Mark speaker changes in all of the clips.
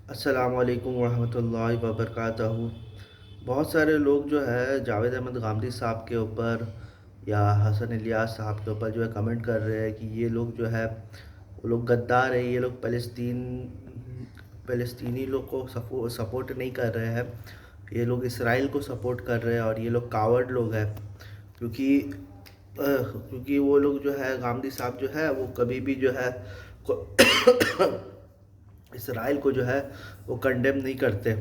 Speaker 1: अस्सलामुअलैकुम वरहमतुल्लाहि वबरकातुहू। बहुत सारे लोग जो है जावेद अहमद गामदी साहब के ऊपर या हसन इलियास साहब के ऊपर जो है कमेंट कर रहे हैं कि ये लोग जो है वो लोग गद्दार है, ये लोग फ़लस्तीनी लोग को सपोर्ट नहीं कर रहे हैं, ये लोग इसराइल को सपोर्ट कर रहे हैं और ये लोग कावर्ड लोग हैं। क्योंकि वो लोग जो है गामदी साहब जो है वो कभी भी जो है इसराइल को जो है वो कंडेम नहीं करते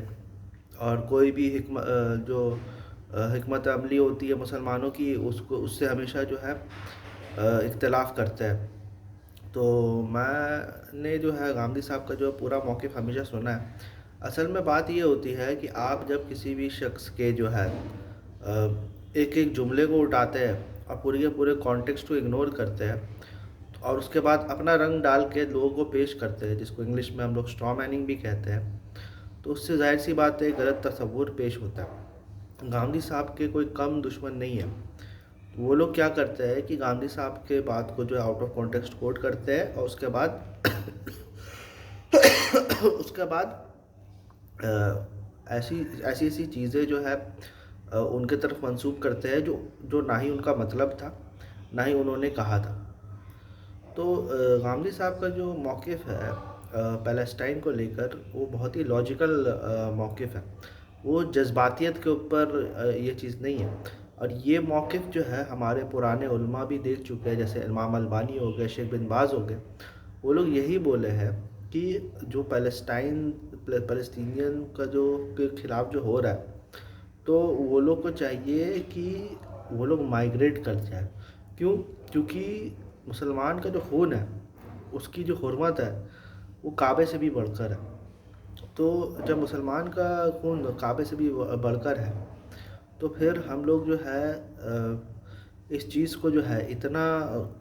Speaker 1: और कोई भी जो हिकमत अमली होती है मुसलमानों की उसको उससे हमेशा जो है इख्तलाफ करते हैं। तो मैंने जो है गांधी साहब का जो पूरा मौक़िफ़ हमेशा सुना है। असल में बात ये होती है कि आप जब किसी भी शख्स के जो है एक एक जुमले को उठाते हैं और पूरे के पूरे कॉन्टेक्स्ट को इग्नोर करते हैं और उसके बाद अपना रंग डाल के लोगों को पेश करते हैं, जिसको इंग्लिश में हम लोग स्ट्रॉ मैनिंग भी कहते हैं, तो उससे ज़ाहिर सी बात है गलत तस्वुर पेश होता है। गांधी साहब के कोई कम दुश्मन नहीं है। वो लोग क्या करते हैं कि गांधी साहब के बात को जो है आउट ऑफ कॉन्टेक्स्ट कोट करते हैं और उसके बाद उसके बाद ऐसी ऐसी ऐसी चीज़ें जो है उनके तरफ मंसूब करते हैं जो जो ना ही उनका मतलब था ना ही उन्होंने कहा था। तो गांधी साहब का जो मौक़िफ़ है फ़लस्तीन को लेकर वो बहुत ही लॉजिकल मौक़िफ़ है। वो जज़्बातियत के ऊपर ये चीज़ नहीं है और ये मौक़िफ़ जो है हमारे पुराने उलमा भी देख चुके हैं, जैसे इमाम अलबानी हो गए, शेख बिन बाज़ हो गए। वो लोग यही बोले हैं कि जो फ़लस्तीनियन का जो के ख़िलाफ़ जो हो रहा है, तो वो लोग को चाहिए कि वो लोग माइग्रेट कर जाए। क्यों? क्योंकि मुसलमान का जो खून है उसकी जो हुर्मत है वो काबे से भी बढ़कर है। तो जब मुसलमान का खून काबे से भी बढ़कर है तो फिर हम लोग जो है इस चीज़ को जो है इतना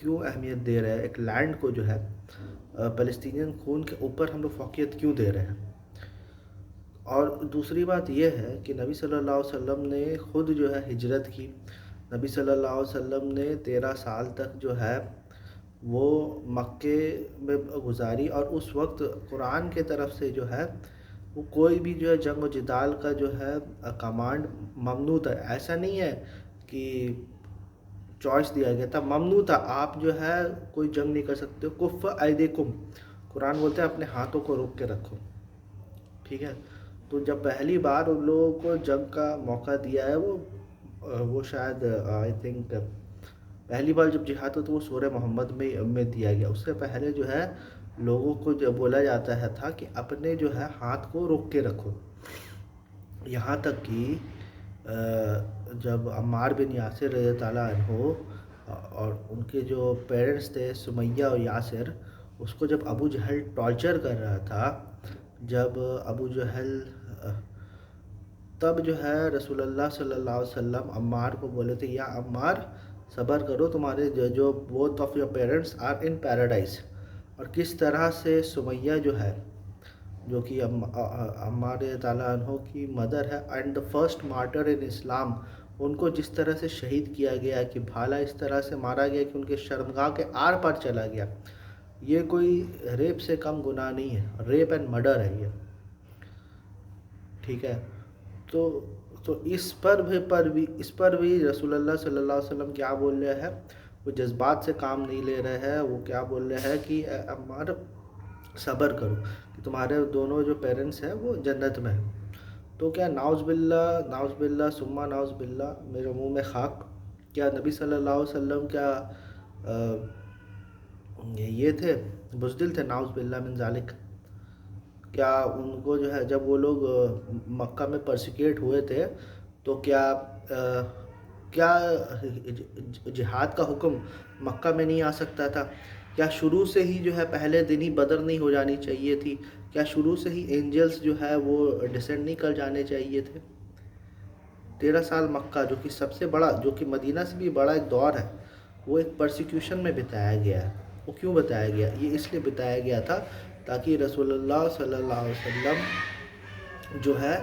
Speaker 1: क्यों अहमियत दे रहे हैं, एक लैंड को जो है फ़लस्तीनियन खून के ऊपर हम लोग फ़ौक़ियत क्यों दे रहे हैं। और दूसरी बात यह है कि नबी सल्लल्लाहु अलैहि वसल्लम ने ख़ुद जो है हिजरत की। नबी सल्लल्लाहु अलैहि वसल्लम ने 13 साल तक जो है वो मक्के में गुजारी और उस वक्त कुरान के तरफ से जो है वो कोई भी जो है जंग व जिदाल का जो है कमांड ममनू था। ऐसा नहीं है कि चॉइस दिया गया था, ममनू था। आप जो है कोई जंग नहीं कर सकते। कुफ़ ऐदिकुम, कुरान बोलते हैं अपने हाथों को रोक के रखो। ठीक है, तो जब पहली बार उन लोगों को जंग का मौका दिया है वो शायद आई थिंक पहली बार जब जिहाद हो तो वो सूरह मोहम्मद में दिया गया। उससे पहले जो है लोगों को जब बोला जाता है था कि अपने जो है हाथ को रोक के रखो। यहाँ तक कि जब अम्मार बिन यासिर रज़ियल्लाहु अन्हु और उनके जो पेरेंट्स थे सुमैया और यासिर, उसको जब अबू जहल टॉर्चर कर रहा था, जब अबू जहल तब जो है रसूलुल्लाह सल्लल्लाहु अलैहि वसल्लम अम्मार को बोले थे, या अम्मार सब्र करो, तुम्हारे जो both of your parents are in paradise. और किस तरह से सुमैया जो है, जो कि अम्मार ताला अन्हो की मदर है एंड द फर्स्ट मार्टर इन इस्लाम, उनको जिस तरह से शहीद किया गया कि भाला इस तरह से मारा गया कि उनके शर्मगाह के आर पार चला गया। ये कोई रेप से कम गुनाह नहीं है, रेप एंड मर्डर है ये। ठीक है, तो इस पर भी रसूलुल्लाह सल्लल्लाहु अलैहि वसल्लम क्या बोल रहे हैं, वो जज्बात से काम नहीं ले रहे हैं। वो क्या बोल रहे हैं कि अम्मार सब्र करो कि तुम्हारे दोनों जो पेरेंट्स हैं वो जन्नत में हैं। तो क्या नाउज़ बिल्ला सुम्मा नाउज़ बिल्ला, मेरे मुंह में खाक, क्या नबी सल्लल्लाहु अलैहि वसल्लम क्या ये थे, बुज़दिल थे, नाउज़ बिल्ला मिन ज़ालिक। क्या उनको जो है जब वो लोग मक्का में परसिक्यूट हुए थे तो क्या जिहाद का हुक्म मक्का में नहीं आ सकता था? क्या शुरू से ही जो है पहले दिन ही बदर नहीं हो जानी चाहिए थी? क्या शुरू से ही एंजल्स जो है वो डिसेंड नहीं कर जाने चाहिए थे? 13 साल मक्का, जो कि सबसे बड़ा, जो कि मदीना से भी बड़ा एक दौर है, वो एक परसिक्यूशन में बिताया गया है। वो क्यों बताया गया? ये इसलिए बताया गया था ताकि रसूलुल्लाह सल्लल्लाहु अलैहि वसल्लम जो है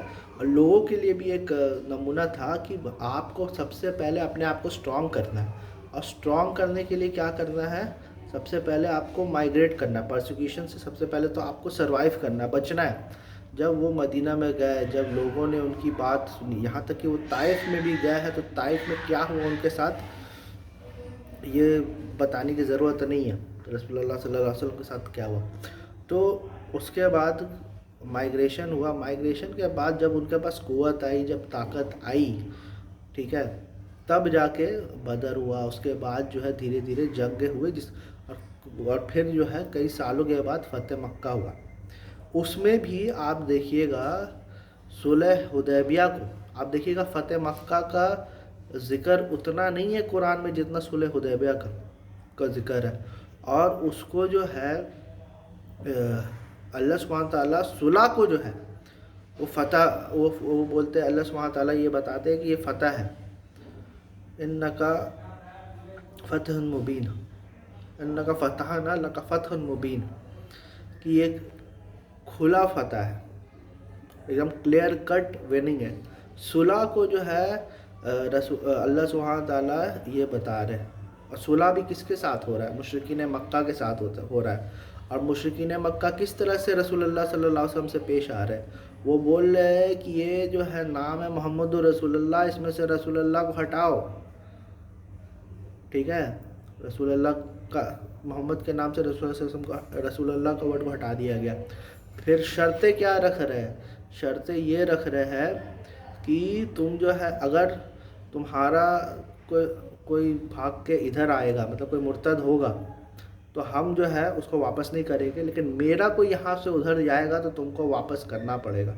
Speaker 1: लोगों के लिए भी एक नमूना था कि आपको सबसे पहले अपने आप को स्ट्रॉन्ग करना है। और स्ट्रॉन्ग करने के लिए क्या करना है? सबसे पहले आपको माइग्रेट करना है। परसिक्यूशन से सबसे पहले तो आपको सर्वाइव करना है, बचना है। जब वो मदीना में गए, जब लोगों ने उनकी बात सुनी, यहाँ तक कि वो ताइफ में भी गए हैं, तो ताइफ में क्या हुआ उनके साथ ये बताने की ज़रूरत नहीं है, रसूलुल्लाह सल्लल्लाहु अलैहि वसल्लम के साथ क्या हुआ। तो उसके बाद माइग्रेशन हुआ, माइग्रेशन के बाद जब उनके पास क़ुव्वत आई, जब ताकत आई, ठीक है, तब जाके बदर हुआ। उसके बाद जो है धीरे धीरे जंगें हुए, और फिर जो है कई सालों के बाद फ़तेह मक्का हुआ। उसमें भी आप देखिएगा सुलह हुदैबिया को, आप देखिएगा फ़तेह मक्का का ज़िक्र उतना नहीं है कुरान में जितना सुलह हुदैबिया का ज़िक्र है। और उसको जो है अल्लाह सुब्हानहू तआला सुलह को जो है वो फ़तह, वो बोलते हैं, अल्लाह सुब्हानहू तआला ये बताते हैं कि ये फ़तह है, इन्नका फ़तहुन मुबीन, इन्नका फ़तहना लका फ़तहुन मुबीन, कि एक खुला फ़तह है, एकदम क्लियर कट विनिंग है। सुलह को जो है अल्लाह सुब्हानहू तआला ये बता रहे हैं। और सुलह भी किसके साथ हो रहा है? मुशरिकीन मक्का के साथ हो रहा है। और मुशरिकीन मक्का किस तरह से रसूलुल्लाह सल्लल्लाहु अलैहि वसल्लम से पेश आ रहे हैं? वो बोल रहे हैं कि ये जो है नाम है मोहम्मद रसूलुल्लाह, इसमें से रसूलुल्लाह को हटाओ, ठीक है, रसूलुल्लाह का, मोहम्मद के नाम से रसूलुल्लाह का वर्ड को हटा दिया गया। फिर शर्तें क्या रख रहे हैं? शर्तें ये रख रहे हैं कि तुम जो है, अगर तुम्हारा कोई भाग के इधर आएगा, मतलब कोई मुर्तद होगा, तो हम जो है उसको वापस नहीं करेंगे, लेकिन मेरा कोई यहाँ से उधर जाएगा तो तुमको वापस करना पड़ेगा।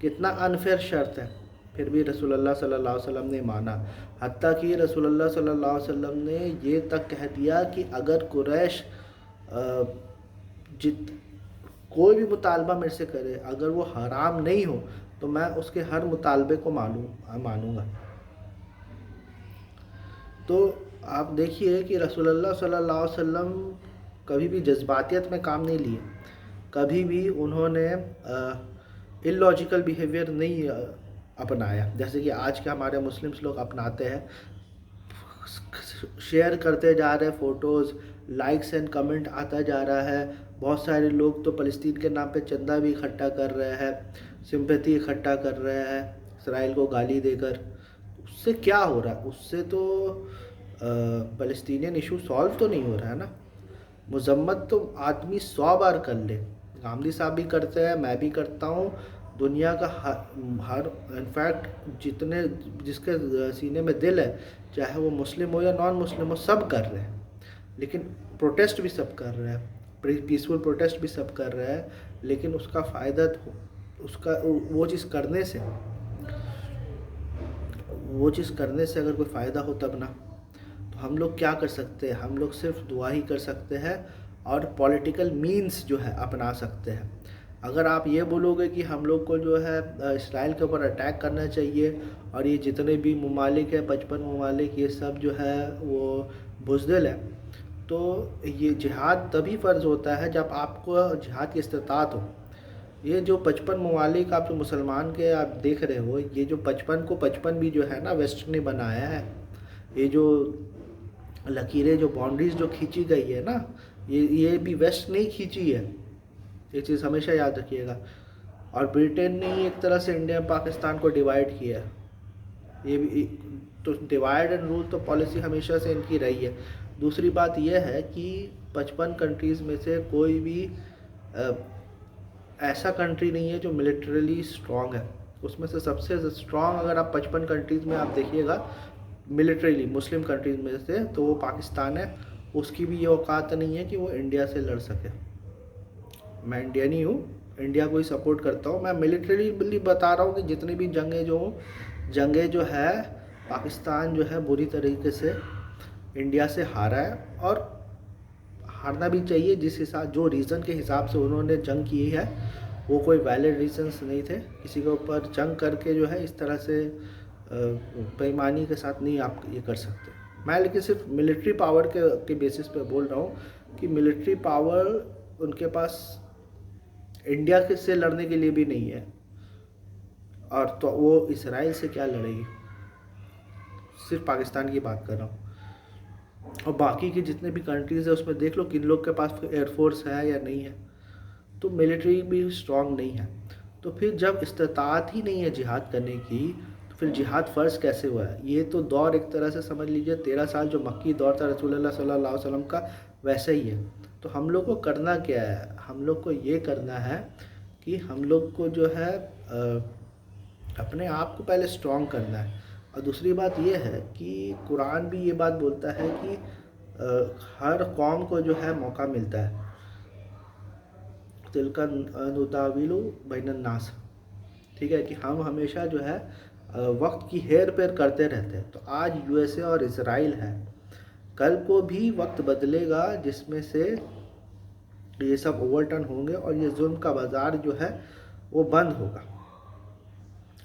Speaker 1: कितना अनफेयर शर्त है। फिर भी रसूलुल्लाह सल्लल्लाहु अलैहि वसल्लम ने माना। हत्ता कि रसूलुल्लाह सल्लल्लाहु अलैहि वसल्लम ने ये तक कह दिया कि अगर कुरैश कोई भी मुतालबा मेरे से करे, अगर वो हराम नहीं हो, तो मैं उसके हर मुतालबे को मानूंगा। तो आप देखिए कि रसूलुल्लाह सल्लल्लाहु अलैहि वसल्लम कभी भी जज्बातियत में काम नहीं लिए, कभी भी उन्होंने इलॉजिकल बिहेवियर नहीं अपनाया, जैसे कि आज के हमारे मुस्लिम्स लोग अपनाते हैं। शेयर करते जा रहे हैं फ़ोटोज़, लाइक्स एंड कमेंट आता जा रहा है। बहुत सारे लोग तो फ़लस्तीन के नाम पे चंदा भी इकट्ठा कर रहे हैं, सिंपैथी इकट्ठा कर रहे हैं इसराइल को गाली देकर। उससे क्या हो रहा है? उससे तो फ़लस्तीनियन इशू सॉल्व तो नहीं हो रहा है ना। मजम्मत तो आदमी 100 बार कर ले, गांधी साहब भी करते हैं, मैं भी करता हूँ, दुनिया का हर इनफैक्ट जिसके सीने में दिल है, चाहे वो मुस्लिम हो या नॉन मुस्लिम हो, सब कर रहे हैं। लेकिन प्रोटेस्ट भी सब कर रहे हैं, पीसफुल प्रोटेस्ट भी सब कर रहे हैं, लेकिन उसका फ़ायदा उसका वो चीज़ करने से अगर कोई फ़ायदा हो तब ना। तो हम लोग क्या कर सकते हैं? हम लोग सिर्फ दुआ ही कर सकते हैं और पॉलिटिकल मीन्स जो है अपना सकते हैं। अगर आप ये बोलोगे कि हम लोग को जो है इसराइल के ऊपर अटैक करना चाहिए, और ये जितने भी ममालिक हैं, 55 ममालिक, ये सब जो है वो बुज़दिल है, तो ये जिहाद तभी फ़र्ज़ होता है जब आपको जिहाद की इस्तिताअत हो। ये जो 55 ममालिक आप जो मुसलमान के आप देख रहे हो, ये जो 55 को 55 भी जो है ना वेस्ट ने बनाया है। ये जो लकीरें, जो बाउंड्रीज जो खींची गई है ना, ये भी वेस्ट ने ही खींची है, ये चीज़ हमेशा याद रखिएगा। और ब्रिटेन ने ही एक तरह से इंडिया पाकिस्तान को डिवाइड किया है। ये भी तो डिवाइड एंड रूल तो पॉलिसी हमेशा से इनकी रही है। दूसरी बात यह है कि 55 कंट्रीज़ में से कोई भी ऐसा कंट्री नहीं है जो मिलिटरली स्ट्रॉन्ग है। उसमें से सबसे स्ट्रॉन्ग अगर आप 55 कंट्रीज़ में आप देखिएगा मिलिटरीली मुस्लिम कंट्रीज़ में से, तो वो पाकिस्तान है। उसकी भी ये औकात नहीं है कि वो इंडिया से लड़ सके। मैं इंडियन ही हूँ, इंडिया को ही सपोर्ट करता हूँ। मैं मिलिटरीली बता रहा हूँ कि जितनी भी जंगें जो है पाकिस्तान जो है बुरी तरीके से इंडिया से हारा है, और हारना भी चाहिए। जिस हिसाब जो रीज़न के हिसाब से उन्होंने जंग की है वो कोई वैलिड रीजंस नहीं थे। किसी के ऊपर जंग करके जो है इस तरह से बेईमानी के साथ नहीं आप ये कर सकते। मैं लेकिन सिर्फ मिलिट्री पावर के बेसिस पे बोल रहा हूँ कि मिलिट्री पावर उनके पास इंडिया के से लड़ने के लिए भी नहीं है, और तो वो इसराइल से क्या लड़ेगी। सिर्फ पाकिस्तान की बात कर रहा हूँ, और बाकी के जितने भी कंट्रीज़ है उसमें देख लो किन लोग के पास एयरफोर्स है या नहीं है। तो मिलिट्री भी स्ट्रॉन्ग नहीं है। तो फिर जब इस्तिताअत ही नहीं है जिहाद करने की, तो फिर जिहाद फ़र्ज़ कैसे हुआ है? ये तो दौर एक तरह से समझ लीजिए 13 साल जो मक्की दौर था रसूलुल्लाह सल्लल्लाहु अलैहि वसल्लम का, वैसा ही है। तो हम लोग को करना क्या है? हम लोग को ये करना है कि हम लोग को जो है अपने आप को पहले स्ट्रॉन्ग करना है। और दूसरी बात ये है कि कुरान भी ये बात बोलता है कि हर कौम को जो है मौका मिलता है, तिलका नुताविलु बैनन नास, ठीक है, कि हम हमेशा जो है वक्त की हेर फेर करते रहते हैं। तो आज यूएसए और इसराइल है, कल को भी वक्त बदलेगा जिसमें से ये सब ओवरटर्न होंगे और ये जुल्म का बाज़ार जो है वो बंद होगा।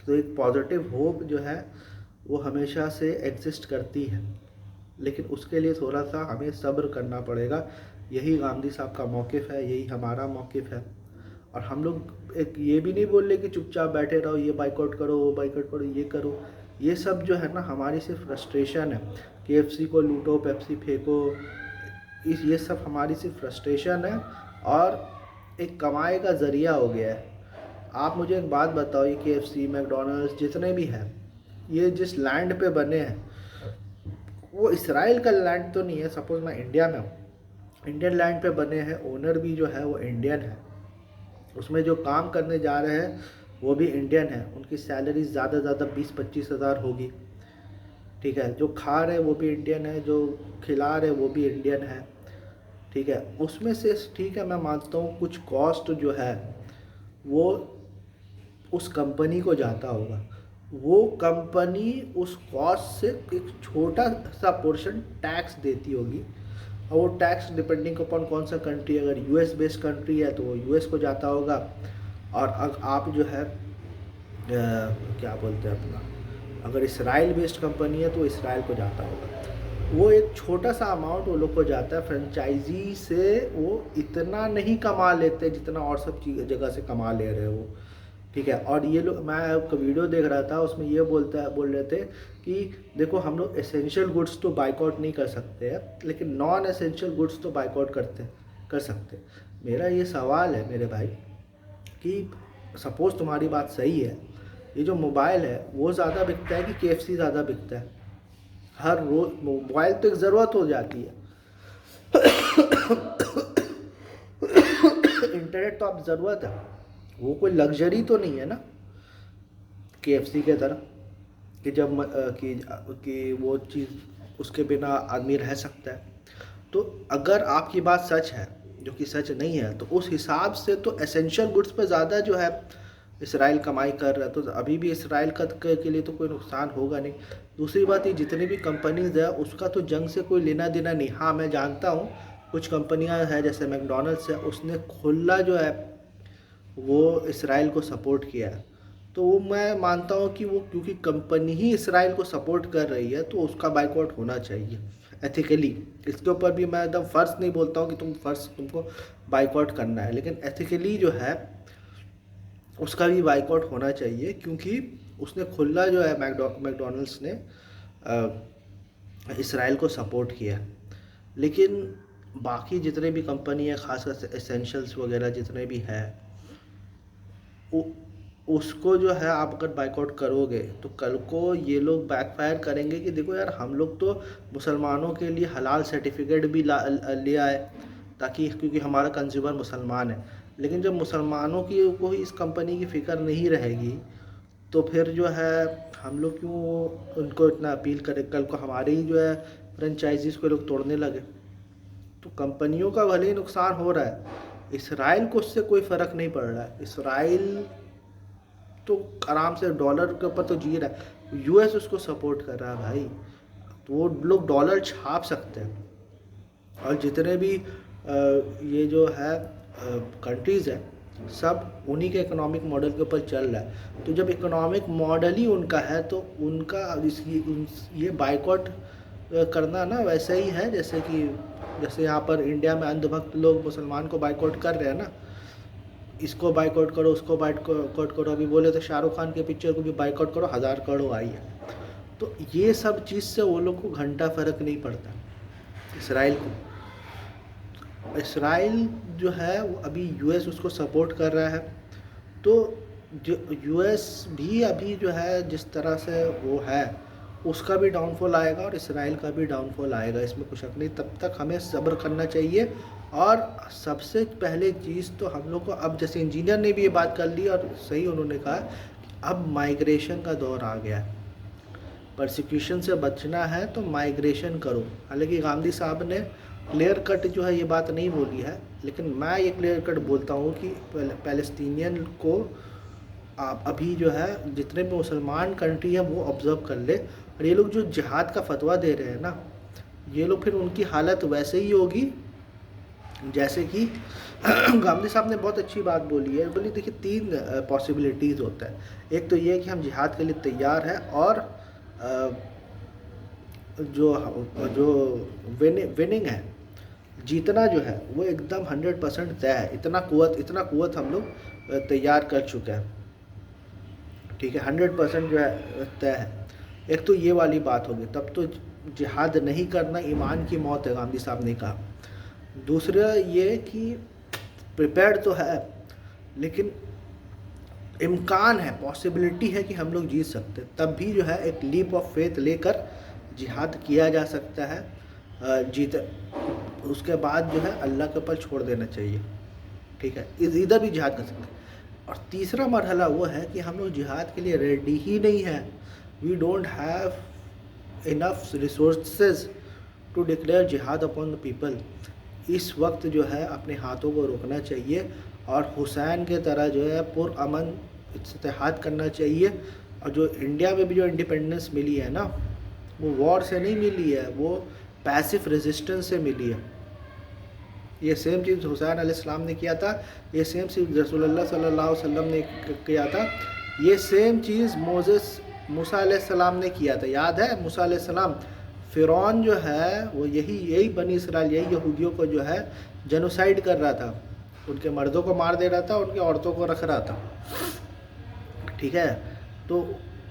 Speaker 1: तो एक पॉजिटिव होप जो है वो हमेशा से एग्जिस्ट करती है, लेकिन उसके लिए थोड़ा सा हमें सब्र करना पड़ेगा। यही गांधी साहब का मौक़िफ़ है, यही हमारा मौक़िफ़ है। और हम लोग एक ये भी नहीं बोल रहे कि चुपचाप बैठे रहो, ये बाइकआउट करो, वो बाइकआउट करो, ये करो। ये सब जो है ना हमारी सिर्फ फ्रस्ट्रेशन है। केएफसी को लूटो, पेप्सी फेंको, ये सब हमारी सिर्फ फ्रस्ट्रेशन है और एक कमाई का ज़रिया हो गया है। आप मुझे एक बात बताओ, ये केएफसी, मैकडॉनल्ड्स जितने भी हैं, ये जिस लैंड पे बने हैं वो इसराइल का लैंड तो नहीं है। सपोज़ मैं इंडिया में हूँ, इंडियन लैंड पे बने हैं, ओनर भी जो है वो इंडियन है, उसमें जो काम करने जा रहे हैं वो भी इंडियन है, उनकी सैलरी ज़्यादा से ज़्यादा 20-25 हज़ार होगी, ठीक है। जो खा रहे वो भी इंडियन है, जो खिला रहे वो भी इंडियन है, ठीक है। उसमें से ठीक है, मैं मानता हूँ कुछ कॉस्ट जो है वो उस कंपनी को जाता होगा, वो कंपनी उस कॉस्ट से एक छोटा सा पोर्शन टैक्स देती होगी, और वो टैक्स डिपेंडिंग अपॉन कौन सा कंट्री, अगर यूएस बेस्ड कंट्री है तो वो यूएस को जाता होगा, और आप जो है क्या बोलते हैं अपना, अगर इसराइल बेस्ड कंपनी है तो इसराइल को जाता होगा। वो एक छोटा सा अमाउंट वो लोग को जाता है फ्रेंचाइजी से, वो इतना नहीं कमा लेते जितना और सब जगह से कमा ले रहे हो, ठीक है। और ये लोग, मैं एक वीडियो देख रहा था उसमें ये बोल रहे थे कि देखो हम लोग एसेंशियल गुड्स तो बाइकआउट नहीं कर सकते हैं, लेकिन नॉन एसेंशियल गुड्स तो बाइकआउट कर सकते। मेरा ये सवाल है मेरे भाई कि सपोज़ तुम्हारी बात सही है, ये जो मोबाइल है वो ज़्यादा बिकता है कि केएफसी ज़्यादा बिकता है? हर रोज़ मोबाइल तो एक ज़रूरत हो जाती है। इंटरनेट तो अब ज़रूरत है, वो कोई लग्जरी तो नहीं है ना केएफसी के तरह कि जब कि वो चीज़ उसके बिना आदमी रह सकता है। तो अगर आपकी बात सच है, जो कि सच नहीं है, तो उस हिसाब से तो एसेंशियल गुड्स पे ज़्यादा जो है इसराइल कमाई कर रहा है, तो अभी भी इसराइल के लिए तो कोई नुकसान होगा नहीं। दूसरी बात, ये जितनी भी कंपनीज़ है उसका तो जंग से कोई लेना देना नहीं। हाँ, मैं जानता हूँ कुछ कंपनियाँ हैं जैसे मैकडॉनल्ड्स है, उसने खुला जो है वो इसराइल को सपोर्ट किया है, तो वो मैं मानता हूँ कि वो क्योंकि कंपनी ही इसराइल को सपोर्ट कर रही है तो उसका बाइकआउट होना चाहिए एथिकली। इसके ऊपर भी मैं एकदम फ़र्ज़ नहीं बोलता हूँ कि तुमको बाइकआउट करना है, लेकिन एथिकली जो है उसका भी बाइकआउट होना चाहिए, क्योंकि उसने खुला जो है मैकडॉनल्ड्स ने इसराइल को सपोर्ट किया। लेकिन बाकी जितने भी कंपनी है, ख़ासकर एसेंशियल्स वगैरह जितने भी हैं, उसको जो है आप अगर बाइकआउट करोगे तो कल को ये लोग बैकफायर करेंगे कि देखो यार, हम लोग तो मुसलमानों के लिए हलाल सर्टिफिकेट भी लिया है ताकि, क्योंकि हमारा कंज्यूमर मुसलमान है। लेकिन जब मुसलमानों की को इस कंपनी की फ़िक्र नहीं रहेगी तो फिर जो है हम लोग क्यों उनको इतना अपील करें? कल को हमारे ही जो है फ्रेंचाइजीज़ को लोग तोड़ने लगे तो कंपनियों का भले ही नुकसान हो रहा है, इसराइल को उससे कोई फ़र्क नहीं पड़ रहा है। इसराइल तो आराम से डॉलर के ऊपर तो जी रहा है, यूएस उसको सपोर्ट कर रहा है भाई, तो वो लोग डॉलर छाप सकते हैं। और जितने भी ये जो है कंट्रीज़ है सब उन्हीं के इकोनॉमिक मॉडल के ऊपर चल रहा है। तो जब इकोनॉमिक मॉडल ही उनका है तो उनका ये बाइकआउट करना ना वैसे ही है जैसे यहाँ पर इंडिया में अंधभक्त लोग मुसलमान को बाइकआउट कर रहे हैं ना, इसको बाइकआउट करो, उसको बाइकआउट करो। अभी बोले तो शाहरुख खान के पिक्चर को भी बाइकआउट करो, 1000 करोड़ आई है। तो ये सब चीज़ से वो लोग को घंटा फ़र्क नहीं पड़ता। इसराइल जो है वो अभी यूएस उसको सपोर्ट कर रहा है, तो जो यूएस भी अभी जो है जिस तरह से वो है, उसका भी डाउनफॉल आएगा और इसराइल का भी डाउनफॉल आएगा, इसमें कुछ शक नहीं। तब तक हमें सब्र करना चाहिए। और सबसे पहले चीज़ तो हम लोग को, अब जैसे इंजीनियर ने भी ये बात कर ली और सही उन्होंने कहा, अब माइग्रेशन का दौर आ गया है। परसिक्यूशन से बचना है तो माइग्रेशन करो। हालांकि गांधी साहब ने क्लियर कट जो है ये बात नहीं बोली है, लेकिन मैं ये क्लियर कट बोलता हूँ कि पैलेस्टीनियन को आप अभी जो है जितने भी मुसलमान कंट्री है वो ऑब्ज़र्व कर ले। और ये लोग जो जिहाद का फतवा दे रहे हैं ना, ये लोग फिर उनकी हालत वैसे ही होगी जैसे कि गांधी साहब ने बहुत अच्छी बात बोली है। बोली देखिए 3 पॉसिबिलिटीज़ होता है। एक तो ये है कि हम जिहाद के लिए तैयार हैं और जो जो विनिंग है, जीतना जो है वो एकदम 100% तय है। इतना कुव्वत हम लोग तैयार कर चुके हैं, ठीक है, 100% जो है तय है। एक तो ये वाली बात होगी, तब तो जिहाद नहीं करना ईमान की मौत है, गांधी साहब ने कहा। दूसरा ये कि प्रिपेयर्ड तो है, लेकिन इम्कान है, पॉसिबिलिटी है कि हम लोग जीत सकते हैं। तब भी जो है एक लीप ऑफ फेथ लेकर जिहाद किया जा सकता है। जीत उसके बाद जो है अल्लाह के ऊपर छोड़ देना चाहिए, ठीक है, इधर भी जिहाद कर सकते हैं। और तीसरा मरहला वो है कि हम लोग जिहाद के लिए रेडी ही नहीं है। We don't have enough resources to declare जिहाद अपॉन द पीपल। इस वक्त जो है अपने हाथों को रोकना चाहिए और हुसैन के तरह जो है पुरअमन इत्तेहाद करना चाहिए। और जो इंडिया में भी जो इंडिपेंडेंस मिली है ना, वो वॉर से नहीं मिली है, वो पैसिव रेजिस्टेंस से मिली है। ये सेम चीज़ हुसैन अलैहिस्सलाम ने किया था, ये सेम चीज़ रसूलुल्लाह सल्लल्लाहु अलैहि वसल्लम ने किया था, ये सेम चीज़ मूसा अलैहिस्सलाम ने किया था। याद है मूसा अलैहिस्सलाम, फ़िरौन जो है वो यही बनी इसराइल, यही यहूदियों को जो है जेनोसाइड कर रहा था, उनके मर्दों को मार दे रहा था, उनकी औरतों को रख रहा था, ठीक है। तो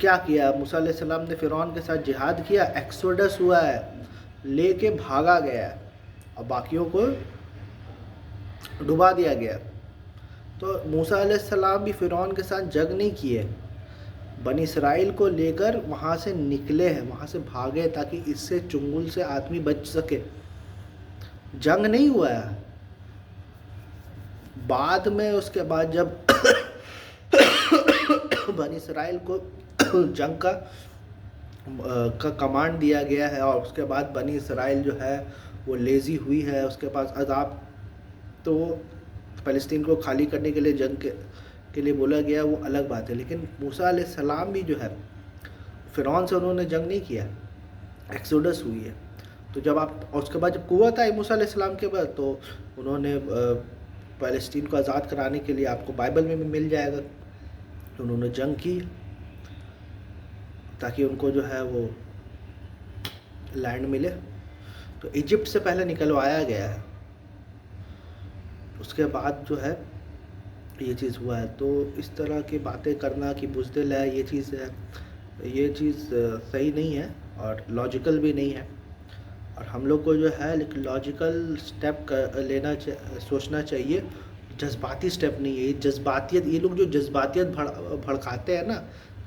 Speaker 1: क्या किया मूसा अलैहिस्सलाम ने? फ़िरौन के साथ जिहाद किया, एक्सोडस हुआ है, लेके भागा गया है और बाकियों को डुबा दिया गया। तो मूसा अलैहिस्सलाम भी फ़िरौन के साथ जंग नहीं किए, बनी इसराइल को लेकर वहाँ से निकले हैं, वहाँ से भागे ताकि इससे चुंगल से आदमी बच सके। जंग नहीं हुआ है। बाद में उसके बाद जब बनी इसराइल को जंग का कमांड दिया गया है और उसके बाद बनी इसराइल जो है वो लेज़ी हुई है, उसके पास अज़ाब, तो फ़लस्तीन को खाली करने के लिए जंग के लिए बोला गया, वो अलग बात है। लेकिन मूसा अलैहिस्सलाम भी जो है फ़िरौन से उन्होंने जंग नहीं किया, एक्सोडस हुई है। तो जब आप, और उसके बाद जब कुव्वत आई मूसा अलैहिस्सलाम के बाद, तो उन्होंने फ़लस्तीन को आज़ाद कराने के लिए, आपको बाइबल में भी मिल जाएगा, तो उन्होंने जंग की ताकि उनको जो है वो लैंड मिले। तो इजिप्ट से पहले निकलवाया गया है, उसके बाद जो है ये चीज़ हुआ है। तो इस तरह की बातें करना कि बुज़दिल है, ये चीज़ सही नहीं है और लॉजिकल भी नहीं है। और हम लोग को जो है लेकिन लॉजिकल स्टेप सोचना चाहिए, जज्बाती स्टेप नहीं है। ये जज्बातियत, ये लोग जो जज्बातियत भड़काते हैं ना,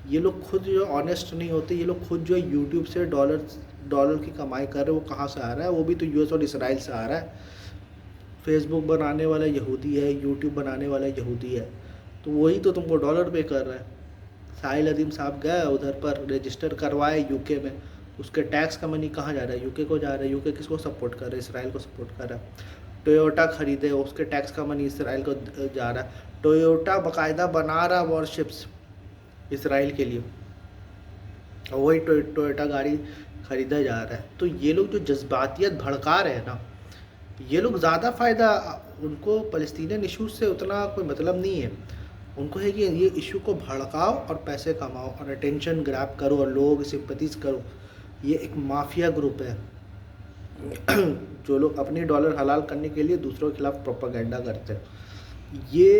Speaker 1: ये लोग खुद जो ऑनेस्ट नहीं होते। ये लोग खुद जो है यूट्यूब से डॉलर की कमाई कर रहे हैं। वो कहाँ से आ रहा है? वो भी तो यूएस और इसराइल से आ रहा है। फेसबुक बनाने वाला यहूदी है, यूट्यूब बनाने वाला यहूदी है, तो वही तो तुमको डॉलर पे कर रहा है। साहिल अदीम साहब गए उधर पर, रजिस्टर करवाए यूके में, उसके टैक्स का मनी कहाँ जा रहा है? यूके को जा रहा है। यूके किसको सपोर्ट कर रहा है? इसराइल को सपोर्ट कर रहा है। टोयोटा खरीदे, उसके टैक्स का मनी इसराइल को जा रहा है। टोयोटा बाकायदा बना रहा वॉरशिप्स इसराइल के लिए, और वही टोयोटा गाड़ी खरीदा जा रहा है। तो ये लोग जो जज्बातियत भड़का रहे हैं ना, ये लोग ज़्यादा फ़ायदा, उनको फ़लस्तीनियन इशूज़ से उतना कोई मतलब नहीं है। उनको है कि ये इशू को भड़काओ और पैसे कमाओ और अटेंशन ग्रैब करो और लोगों की सिंपैथीज़ करो। ये एक माफिया ग्रुप है जो लोग अपनी डॉलर हलाल करने के लिए दूसरों के खिलाफ प्रोपेगेंडा करते हैं। ये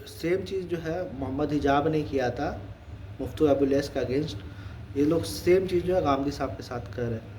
Speaker 1: सेम चीज़ जो है मोहम्मद हिजाब ने किया था मुफ्ती अबुल लैस के अगेंस्ट। ये लोग सेम चीज़ जो है गांधी साहब के साथ कर रहे हैं।